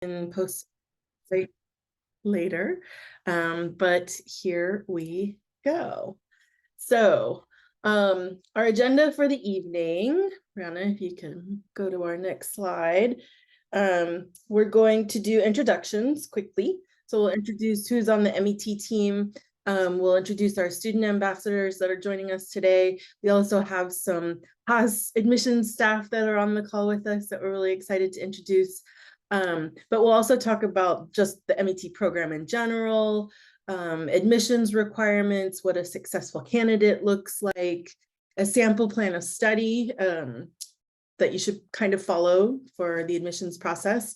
and post later, but here we go. So our agenda for the evening, Brianna, if you can go to our next slide. We're going to do introductions quickly. So we'll introduce who's on the M.E.T team. We'll introduce our student ambassadors that are joining us today. We also have some Haas admissions staff that are on the call with us that we're really excited to introduce. But we'll also talk about just the M.E.T program in general, admissions requirements, what a successful candidate looks like, a sample plan of study that you should kind of follow for the admissions process,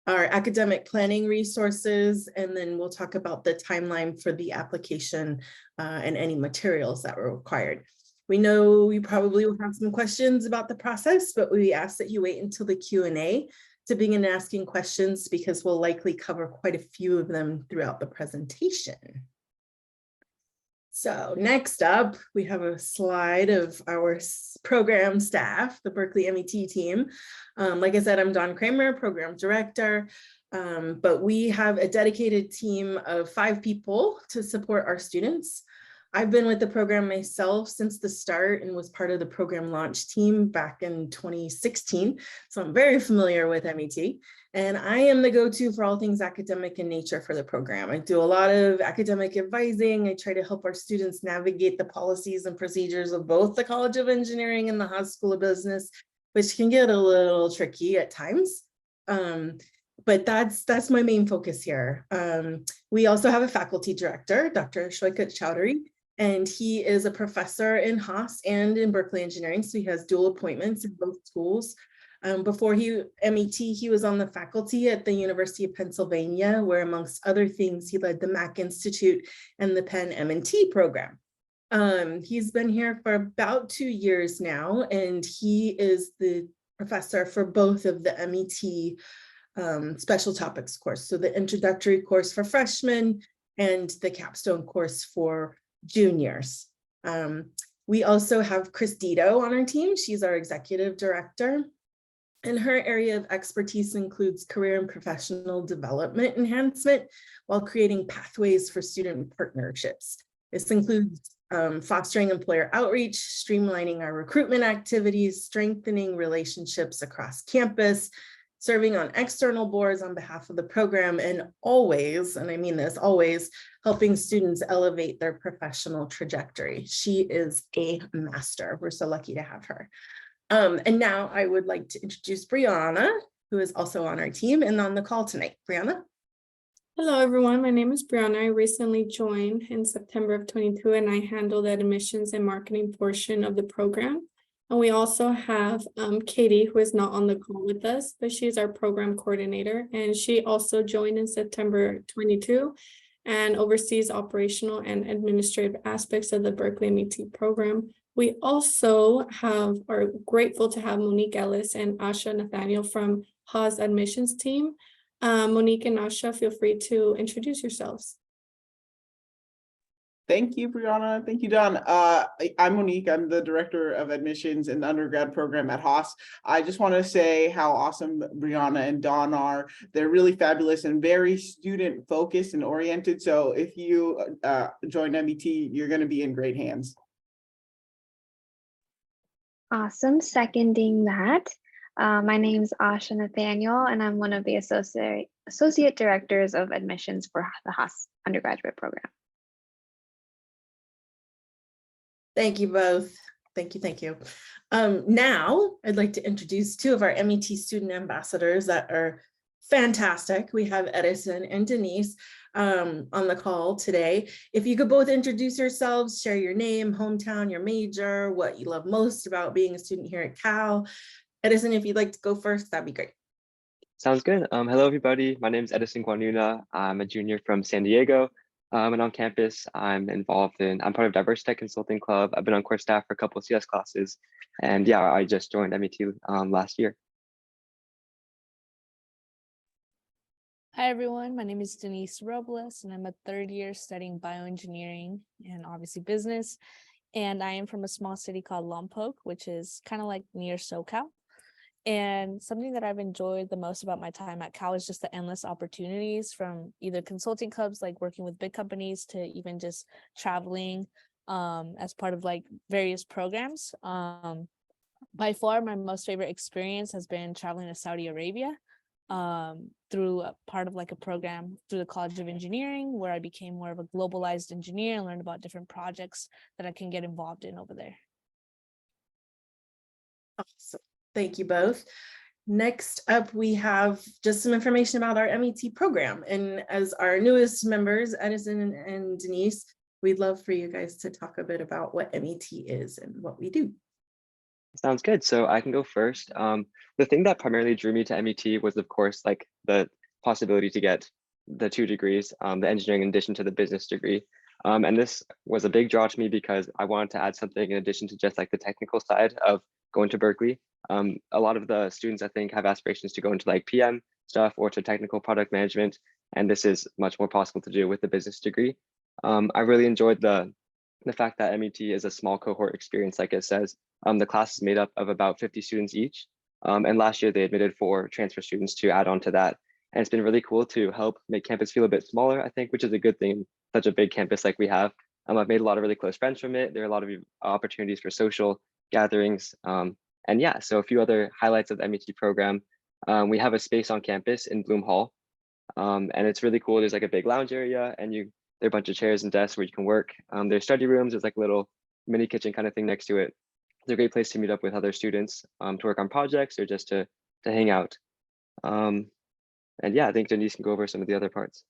our academic planning resources, and then we'll talk about the timeline for the application and any materials that were required. We know you probably will have some questions about the process, but we ask that you wait until the Q&A to begin asking questions because we'll likely cover quite a few of them throughout the presentation. So next up, we have a slide of our program staff, the Berkeley M.E.T team. Like I said, I'm Dawn Kramer, program director, but we have a dedicated team of 5 people to support our students. I've been with the program myself since the start and was part of the program launch team back in 2016. So I'm very familiar with M.E.T. And I am the go-to for all things academic in nature for the program. I do a lot of academic advising. I try to help our students navigate the policies and procedures of both the College of Engineering and the Haas School of Business, which can get a little tricky at times. But that's my main focus here. We also have a faculty director, Dr. Shoikat Chowdhury, and he is a professor in Haas and in Berkeley Engineering, so he has dual appointments in both schools. Before M.E.T, he was on the faculty at the University of Pennsylvania, where amongst other things, he led the Mack Institute and the Penn M&T program. He's been here for about 2 years now, and he is the professor for both of the M.E.T special topics course. So the introductory course for freshmen and the capstone course for juniors. We also have Chris Dito on our team. She's our executive director. And her area of expertise includes career and professional development enhancement while creating pathways for student partnerships. This includes fostering employer outreach, streamlining our recruitment activities, strengthening relationships across campus, serving on external boards on behalf of the program, and always, and I mean this, always helping students elevate their professional trajectory. She is a master. We're so lucky to have her. And now I would like to introduce Brianna, who is also on our team and on the call tonight. Brianna? Hello, everyone. My name is Brianna. I recently joined in September of 22, and I handle the admissions and marketing portion of the program. And we also have Katie, who is not on the call with us, but she's our program coordinator. And she also joined in September 22 and oversees operational and administrative aspects of the Berkeley M.E.T program. We also are grateful to have Monique Ellis and Asha Nathaniel from Haas admissions team. Monique and Asha, feel free to introduce yourselves. Thank you, Brianna. Thank you, Don. I'm Monique. I'm the director of admissions in the undergrad program at Haas. I just want to say how awesome Brianna and Don are. They're really fabulous and very student focused and oriented. So if you join M.E.T, you're going to be in great hands. Awesome. Seconding that. My name is Asha Nathaniel, and I'm one of the associate directors of admissions for the Haas undergraduate program. Thank you both. Thank you. Now I'd like to introduce 2 of our M.E.T student ambassadors that are fantastic. We have Edison and Denise on the call today. If you could both introduce yourselves, share your name, hometown, your major, what you love most about being a student here at Cal. Edison, if you'd like to go first, that'd be great. Sounds good. Hello, everybody. My name is Edison Guanuna. I'm a junior from San Diego. And on campus, I'm part of Diverse Tech Consulting Club. I've been on course staff for a couple of CS classes. And yeah, I just joined M.E.T last year. Hi, everyone. My name is Denise Robles, and I'm a 3rd year studying bioengineering and obviously business. And I am from a small city called Lompoc, which is kind of like near SoCal. And something that I've enjoyed the most about my time at Cal is just the endless opportunities, from either consulting clubs, like working with big companies, to even just traveling as part of like various programs. By far, my most favorite experience has been traveling to Saudi Arabia through a part of like a program through the College of Engineering, where I became more of a globalized engineer and learned about different projects that I can get involved in over there. Awesome. Thank you both. Next up, we have just some information about our MET program. And as our newest members, Edison and Denise, we'd love for you guys to talk a bit about what MET is and what we do. Sounds good. So I can go first. The thing that primarily drew me to M.E.T was, of course, like the possibility to get the 2 degrees, the engineering in addition to the business degree. And this was a big draw to me because I wanted to add something in addition to just like the technical side of going to Berkeley. A lot of the students, I think, have aspirations to go into like PM stuff or to technical product management. And this is much more possible to do with the business degree. I really enjoyed the fact that MET is a small cohort experience, like it says. The class is made up of about 50 students each. And last year they admitted 4 transfer students to add on to that. And it's been really cool to help make campus feel a bit smaller, I think, which is a good thing, such a big campus like we have. I've made a lot of really close friends from it. There are a lot of opportunities for social gatherings. And yeah, so a few other highlights of the MET program. We have a space on campus in Bloom Hall. And it's really cool. There's like a big lounge area, and there are a bunch of chairs and desks where you can work. There's study rooms. There's like a little mini kitchen kind of thing next to it. It's a great place to meet up with other students to work on projects or just to hang out. And yeah, I think Denise can go over some of the other parts.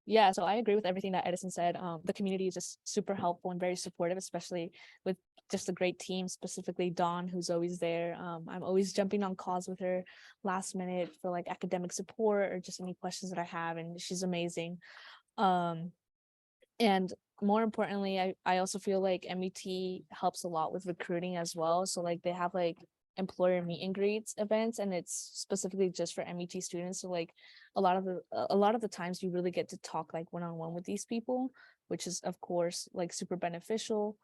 Yeah, so I agree with everything that Edison said. The community is just super helpful and very supportive, especially with just a great team, specifically Dawn, who's always there. I'm always jumping on calls with her last minute for like academic support or just any questions that I have, and she's amazing. And more importantly, I also feel like MET helps a lot with recruiting as well. So like they have like employer meet and greets events, and it's specifically just for MET students. So like a lot of the times you really get to talk like one-on-one with these people, which is of course like super beneficial.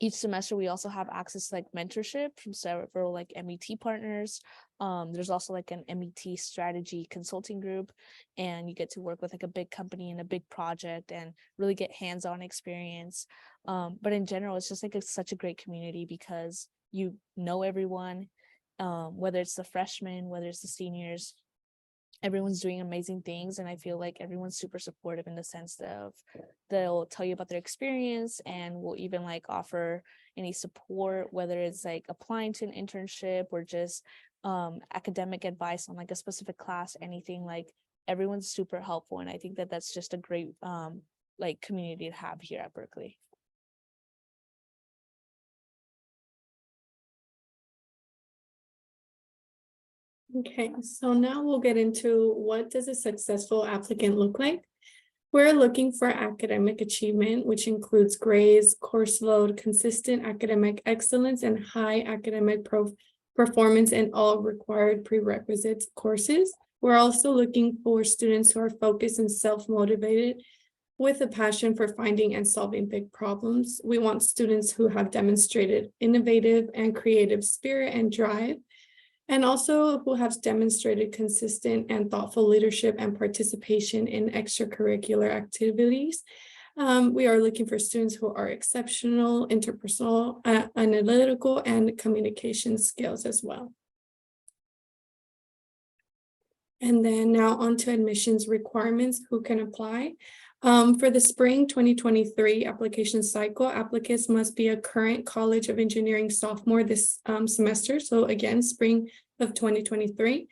Each semester we also have access to like mentorship from several like MET partners. There's also like an MET strategy consulting group, and you get to work with like a big company in a big project and really get hands-on experience. But in general, it's just like such a great community because you know everyone, whether it's the freshmen, whether it's the seniors, everyone's doing amazing things. And I feel like everyone's super supportive in the sense of they'll tell you about their experience and will even like offer any support, whether it's like applying to an internship or just academic advice on like a specific class, anything. Like everyone's super helpful. And I think that that's just a great like community to have here at Berkeley. Okay, so now we'll get into what does a successful applicant look like? We're looking for academic achievement, which includes grades, course load, consistent academic excellence, and high academic performance in all required prerequisite courses. We're also looking for students who are focused and self-motivated with a passion for finding and solving big problems. We want students who have demonstrated innovative and creative spirit and drive, and also who have demonstrated consistent and thoughtful leadership and participation in extracurricular activities. We are looking for students who are exceptional, interpersonal, analytical, and communication skills as well. And then now on to admissions requirements, who can apply. For the spring 2023 application cycle, applicants must be a current College of Engineering sophomore this semester. So again, spring of 2023.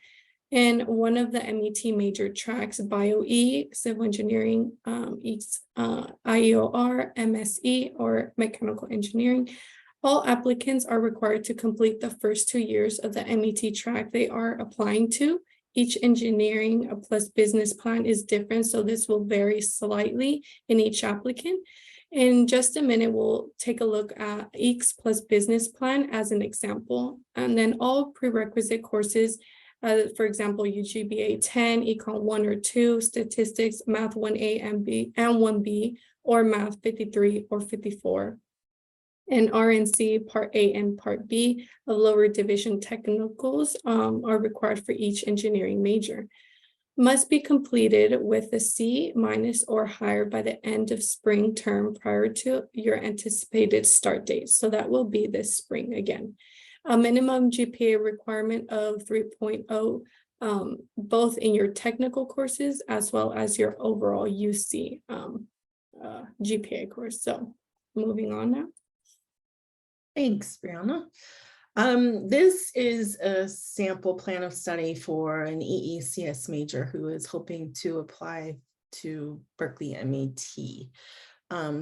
And one of the MET major tracks, Bio-E, Civil Engineering, IEOR, MSE, or Mechanical Engineering. All applicants are required to complete the first 2 years of the MET track they are applying to. Each engineering plus business plan is different, so this will vary slightly in each applicant. In just a minute, we'll take a look at EECS plus business plan as an example. And then all prerequisite courses, for example, UGBA 10, Econ 1 or 2, Statistics, Math 1A and 1B, or Math 53 or 54. And RNC Part A and Part B of lower division technicals are required for each engineering major. Must be completed with a C- or higher by the end of spring term prior to your anticipated start date. So that will be this spring again. A minimum GPA requirement of 3.0, both in your technical courses as well as your overall UC GPA course. So moving on now. Thanks, Brianna. This is a sample plan of study for an EECS major who is hoping to apply to Berkeley M.E.T.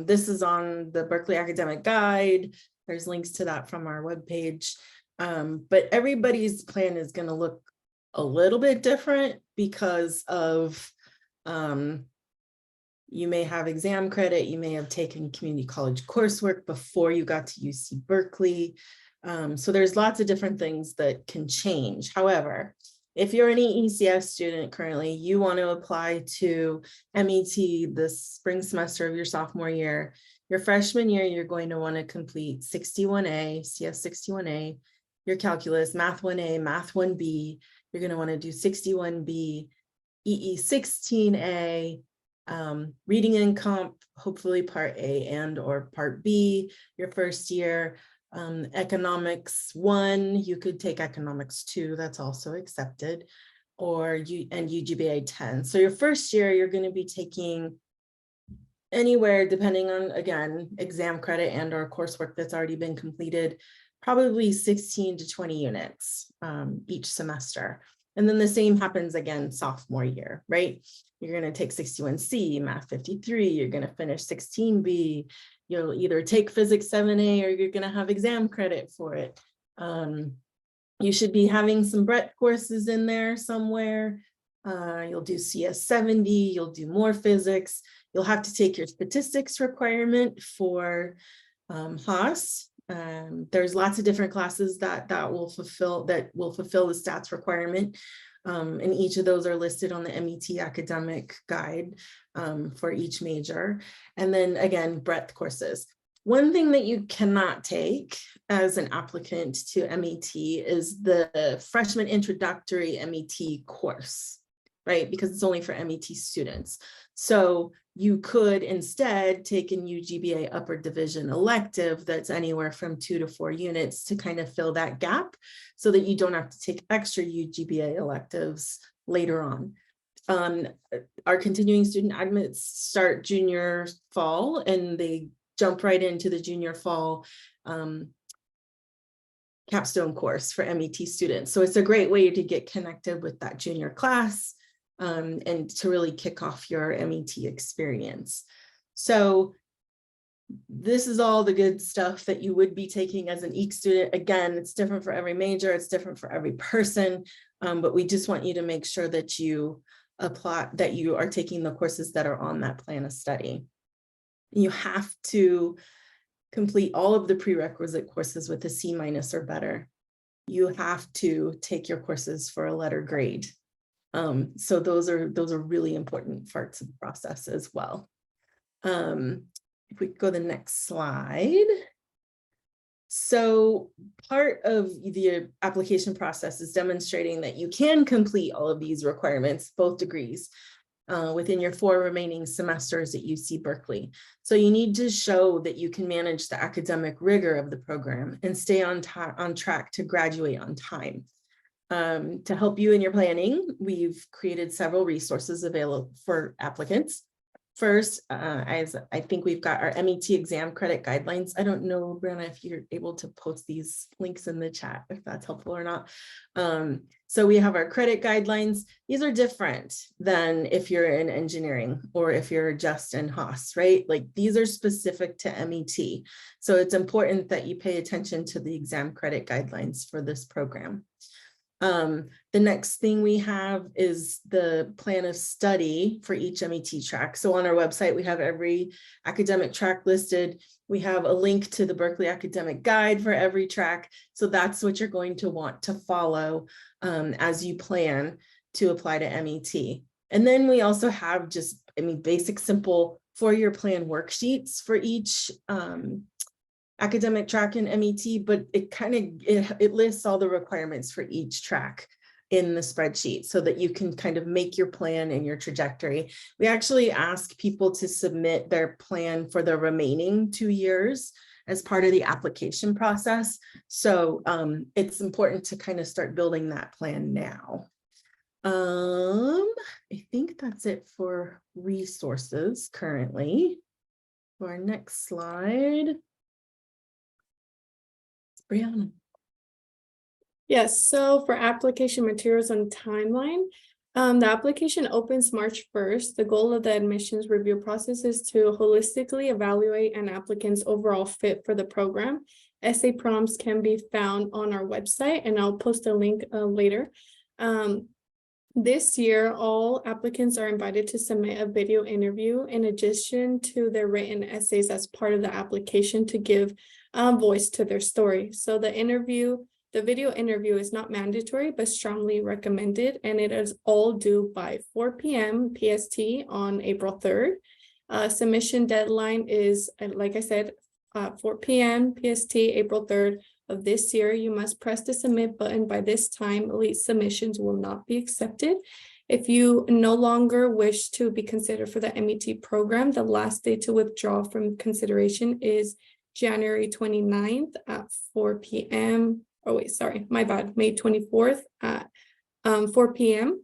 This is on the Berkeley Academic Guide. There's links to that from our webpage. But everybody's plan is going to look a little bit different because of you may have exam credit, you may have taken community college coursework before you got to UC Berkeley. So there's lots of different things that can change. However, if you're an EECS student currently, you want to apply to M.E.T. this spring semester of your sophomore year. Your freshman year, you're going to want to complete 61A, CS 61A, your calculus, Math 1A, Math 1B. You're going to want to do 61B, EE 16A, reading and comp, hopefully Part A and or Part B, your first year. Economics 1, you could take economics 2, that's also accepted, or UGPA 10. So your first year, you're going to be taking anywhere, depending on, again, exam credit and or coursework that's already been completed, probably 16 to 20 units each semester. And then the same happens again sophomore year, right? You're going to take 61C, Math 53, you're going to finish 16B, you'll either take Physics 7A or you're going to have exam credit for it. You should be having some breadth courses in there somewhere. You'll do CS 70, you'll do more physics. You'll have to take your statistics requirement for Haas. There's lots of different classes that will fulfill the stats requirement. And each of those are listed on the M.E.T. academic guide for each major. And then again, breadth courses. One thing that you cannot take as an applicant to M.E.T. is the freshman introductory M.E.T. course, right? Because it's only for M.E.T. students. So you could instead take a UGBA upper division elective that's anywhere from 2 to 4 units to kind of fill that gap so that you don't have to take extra UGBA electives later on. Our continuing student admits start junior fall and they jump right into the junior fall capstone course for M.E.T. students. So it's a great way to get connected with that junior class and to really kick off your M.E.T. experience. So this is all the good stuff that you would be taking as an EEC student. Again, it's different for every major, it's different for every person, but we just want you to make sure that you apply, that you are taking the courses that are on that plan of study. You have to complete all of the prerequisite courses with a C- or better. You have to take your courses for a letter grade. So those are really important parts of the process as well. If we go to the next slide. So part of the application process is demonstrating that you can complete all of these requirements, both degrees, within your 4 remaining semesters at UC Berkeley. So you need to show that you can manage the academic rigor of the program and stay on track to graduate on time. To help you in your planning, we've created several resources available for applicants. First, as I think we've got our M.E.T. exam credit guidelines. I don't know, Brianna, if you're able to post these links in the chat, if that's helpful or not. So we have our credit guidelines. These are different than if you're in engineering or if you're just in Haas, right? Like these are specific to M.E.T. So it's important that you pay attention to the exam credit guidelines for this program. The next thing we have is the plan of study for each M.E.T. track. So on our website, we have every academic track listed. We have a link to the Berkeley Academic Guide for every track. So that's what you're going to want to follow as you plan to apply to M.E.T. And then we also have just, basic, simple 4-year plan worksheets for each academic track in MET, but it kind of, it lists all the requirements for each track in the spreadsheet so that you can kind of make your plan and your trajectory. We actually ask people to submit their plan for the remaining 2 years as part of the application process. So it's important to kind of start building that plan now. I think that's it for resources currently. For our next slide. Brianna. Yes, so for application materials and timeline, the application opens March 1st. The goal of the admissions review process is to holistically evaluate an applicant's overall fit for the program. Essay prompts can be found on our website, and I'll post a link later. This year, all applicants are invited to submit a video interview in addition to their written essays as part of the application to give voice to their story. So the video interview is not mandatory, but strongly recommended, and it is all due by 4 p.m. PST on April 3rd. Submission deadline is, like I said, 4 p.m. PST, April 3rd of this year. You must press the submit button by this time. Late submissions will not be accepted. If you no longer wish to be considered for the MET program, the last day to withdraw from consideration is January 29th at 4 p.m. Oh wait, sorry, my bad, May 24th at 4 p.m.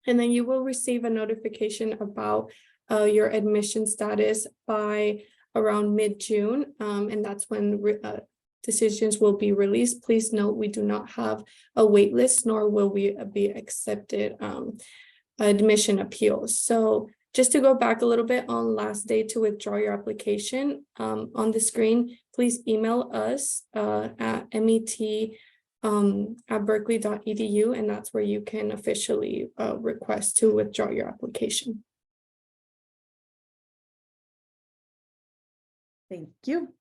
And then you will receive a notification about your admission status by around mid-June, and that's when decisions will be released. Please note, we do not have a wait list, nor will we be accepted admission appeals. So just to go back a little bit on last day to withdraw your application, on the screen, please email us at met@berkeley.edu, and that's where you can officially request to withdraw your application. Thank you.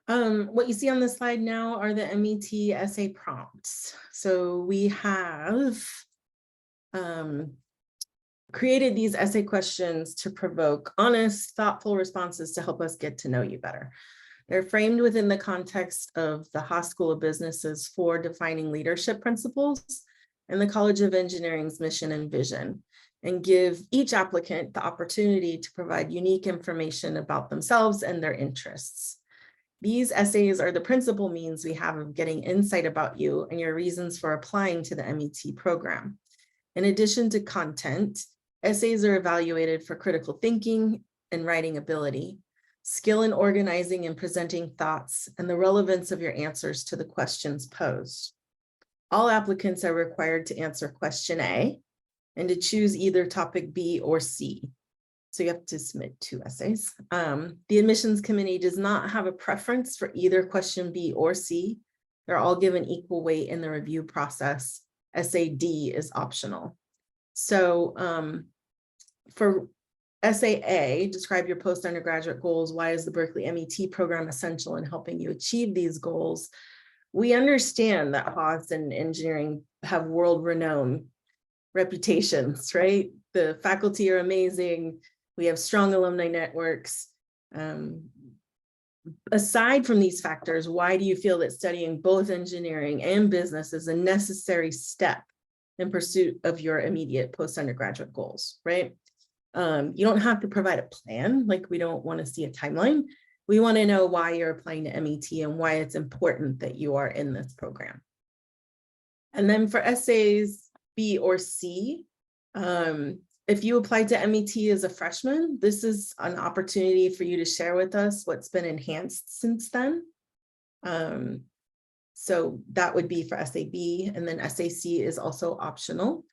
What you see on the slide now are the MET essay prompts. So we have created these essay questions to provoke honest, thoughtful responses to help us get to know you better. They're framed within the context of the Haas School of Business's 4 defining leadership principles and the College of Engineering's mission and vision, and give each applicant the opportunity to provide unique information about themselves and their interests. These essays are the principal means we have of getting insight about you and your reasons for applying to the MET program. In addition to content, essays are evaluated for critical thinking and writing ability, skill in organizing and presenting thoughts, and the relevance of your answers to the questions posed. All applicants are required to answer question A and to choose either topic B or C. So you have to submit 2 essays. The admissions committee does not have a preference for either question B or C. They're all given equal weight in the review process. Essay D is optional. So for essay A, describe your post-undergraduate goals. Why is the Berkeley MET program essential in helping you achieve these goals? We understand that Haas and engineering have world-renowned reputations, right? The faculty are amazing. We have strong alumni networks. Aside from these factors, why do you feel that studying both engineering and business is a necessary step in pursuit of your immediate post-undergraduate goals, right? You don't have to provide a plan, like we don't want to see a timeline. We want to know why you're applying to MET and why it's important that you are in this program. And then for essays B or C, if you applied to MET as a freshman, this is an opportunity for you to share with us what's been enhanced since then. So that would be for essay B, and then essay C is also optional.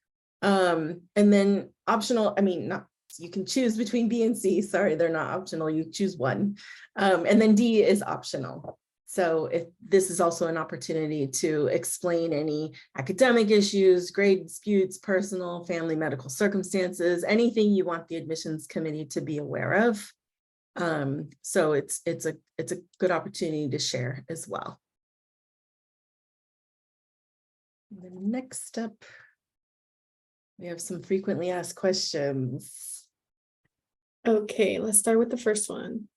And then optional, I mean, not, you can choose between B and C. Sorry, they're not optional. You choose one. And then D is optional. So if this is also an opportunity to explain any academic issues, grade disputes, personal, family, medical circumstances, anything you want the admissions committee to be aware of. So it's a good opportunity to share as well. The next up, we have some frequently asked questions. Okay, let's start with the first one.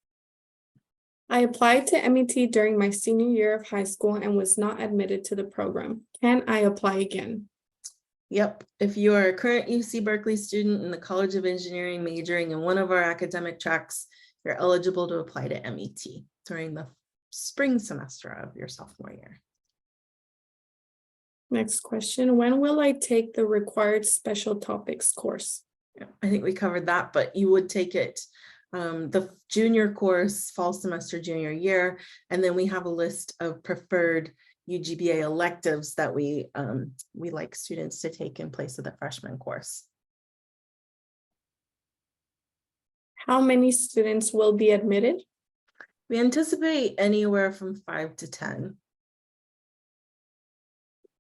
I applied to M.E.T during my senior year of high school and was not admitted to the program. Can I apply again? Yep, if you are a current UC Berkeley student in the College of Engineering majoring in one of our academic tracks, you're eligible to apply to M.E.T during the spring semester of your sophomore year. Next question, when will I take the required special topics course? Yeah, I think we covered that, but you would take it the junior course, fall semester, junior year, and then we have a list of preferred UGBA electives that we like students to take in place of the freshman course. How many students will be admitted? We anticipate anywhere from 5 to 10.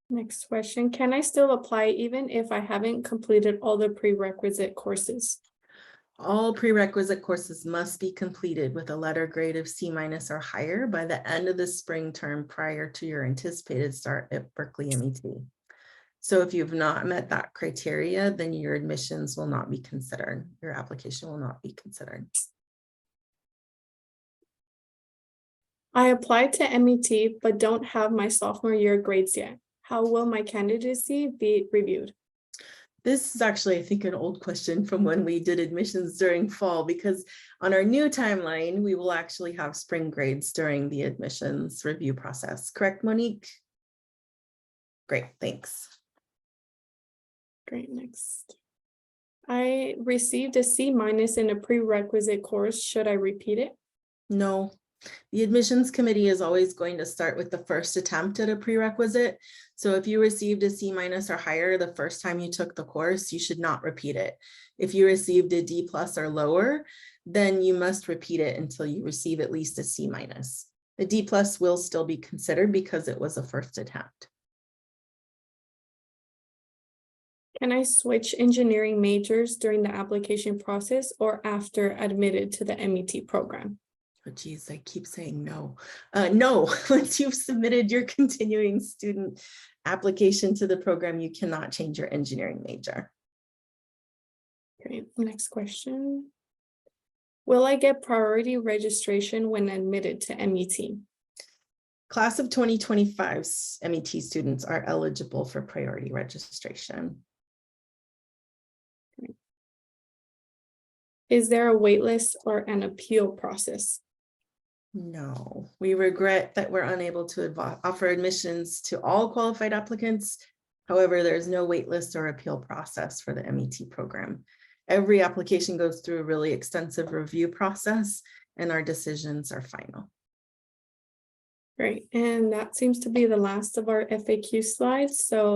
Next question, can I still apply even if I haven't completed all the prerequisite courses? All prerequisite courses must be completed with a letter grade of C- or higher by the end of the spring term prior to your anticipated start at Berkeley M.E.T. So if you've not met that criteria, then your admissions will not be considered. Your application will not be considered. I applied to M.E.T but don't have my sophomore year grades yet. How will my candidacy be reviewed? This is actually, I think, an old question from when we did admissions during fall, because on our new timeline, we will actually have spring grades during the admissions review process. Correct, Monique? Great, thanks. Great, next. I received a C- in a prerequisite course. Should I repeat it? No, the admissions committee is always going to start with the first attempt at a prerequisite. So if you received a C- or higher the first time you took the course, you should not repeat it. If you received a D+ or lower, then you must repeat it until you receive at least a C-. The D+ will still be considered because it was a first attempt. Can I switch engineering majors during the application process or after admitted to the M.E.T program? Oh, geez, I keep saying no. No, once you've submitted your continuing student application to the program, you cannot change your engineering major. Great, next question. Will I get priority registration when admitted to M.E.T? Class of 2025 M.E.T students are eligible for priority registration. Is there a waitlist or an appeal process? No, we regret that we're unable to offer admissions to all qualified applicants. However, there's no waitlist or appeal process for the M.E.T program. Every application goes through a really extensive review process, and our decisions are final. Great, and that seems to be the last of our FAQ slides. So